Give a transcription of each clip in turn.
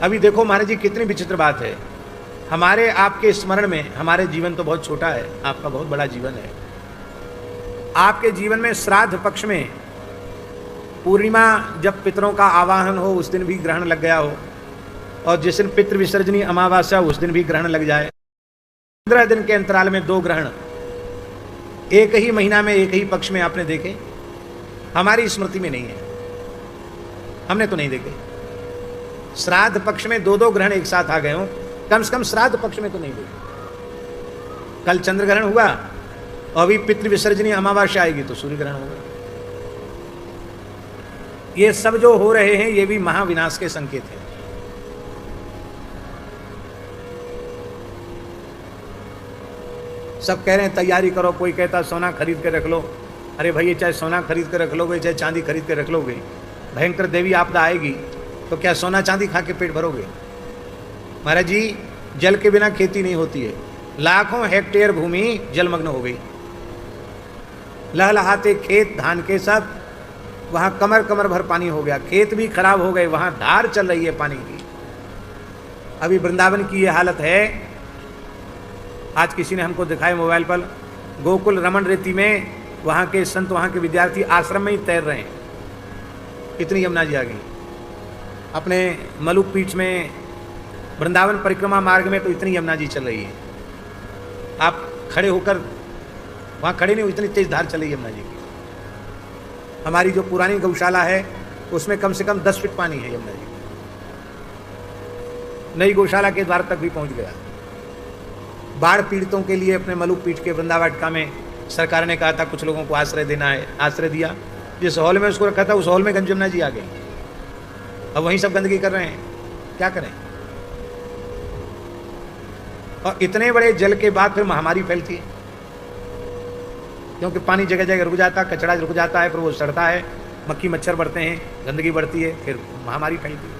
अभी देखो महाराज जी कितनी विचित्र बात है, हमारे आपके स्मरण में हमारे जीवन तो बहुत छोटा है, आपका बहुत बड़ा जीवन है। आपके जीवन में श्राद्ध पक्ष में पूर्णिमा जब पितरों का आवाहन हो उस दिन भी ग्रहण लग गया हो, और जिस दिन पितृ विसर्जनी अमावस्या उस दिन भी ग्रहण लग जाए। 15 दिन के अंतराल में 2 ग्रहण एक ही महीना में एक ही पक्ष में आपने देखे? हमारी स्मृति में नहीं है, हमने तो नहीं देखे। श्राद्ध पक्ष में 2-2 ग्रहण एक साथ आ गए हो, कम से कम श्राद्ध पक्ष में तो नहीं देखे। कल चंद्र ग्रहण हुआ और अभी पितृ विसर्जनी अमावस्या आएगी तो सूर्य ग्रहण होगा। ये सब जो हो रहे हैं ये भी महाविनाश के संकेत हैं। सब कह रहे हैं तैयारी करो, कोई कहता सोना खरीद के रख लो। अरे भाई चाहे सोना खरीद के रख लोगे चाहे चांदी खरीद के रख लोगे, भयंकर देवी आपदा आएगी तो क्या सोना चांदी खा के पेट भरोगे? महाराज जी जल के बिना खेती नहीं होती है। लाखों हेक्टेयर भूमि जलमग्न हो गई, लहलहाते खेत धान के सब, वहाँ कमर कमर भर पानी हो गया, खेत भी खराब हो गए, वहाँ धार चल रही है पानी की। अभी वृंदावन की ये हालत है। आज किसी ने हमको दिखाया मोबाइल पर, गोकुल रमन रेती में वहाँ के संत, वहाँ के विद्यार्थी आश्रम में ही तैर रहे हैं, इतनी यमुना जी आ गई। अपने मलुक पीठ में वृंदावन परिक्रमा मार्ग में तो इतनी यमुना जी चल रही है, आप खड़े होकर वहाँ खड़े नहीं हो, इतनी तेज धार चल रही है यमुना जी की। हमारी जो पुरानी गौशाला है उसमें कम से कम 10 फीट पानी है यमुना जी। नई गौशाला के द्वार तक भी पहुँच गया। बाढ़ पीड़ितों के लिए अपने मलुक पीठ के वृंदावाटिका में सरकार ने कहा था कुछ लोगों को आश्रय देना है, आश्रय दिया। जिस हॉल में उसको रखा था उस हॉल में गंज यमुना जी आ गई, अब वहीं सब गंदगी कर रहे हैं, क्या करें? और इतने बड़े जल के बाद फिर महामारी फैलती है, क्योंकि पानी जगह जगह रुक जाता, कचरा रुक जाता है, फिर वो सड़ता है, मक्खी मच्छर बढ़ते हैं, गंदगी बढ़ती है, फिर महामारी फैलती है।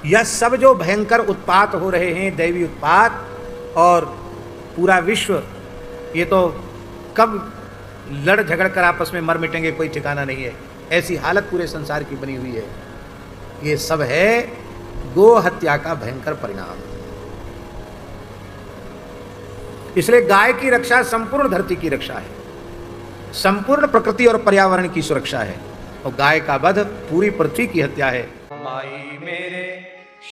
यह सब जो भयंकर उत्पात हो रहे हैं, दैवी उत्पात, और पूरा विश्व ये तो कब लड़ झगड़ कर आपस में मर मिटेंगे कोई ठिकाना नहीं है, ऐसी हालत पूरे संसार की बनी हुई है। ये सब है गो हत्या का भयंकर परिणाम। इसलिए गाय की रक्षा संपूर्ण धरती की रक्षा है, संपूर्ण प्रकृति और पर्यावरण की सुरक्षा है, और गाय का वध पूरी पृथ्वी की हत्या है। माई मेरे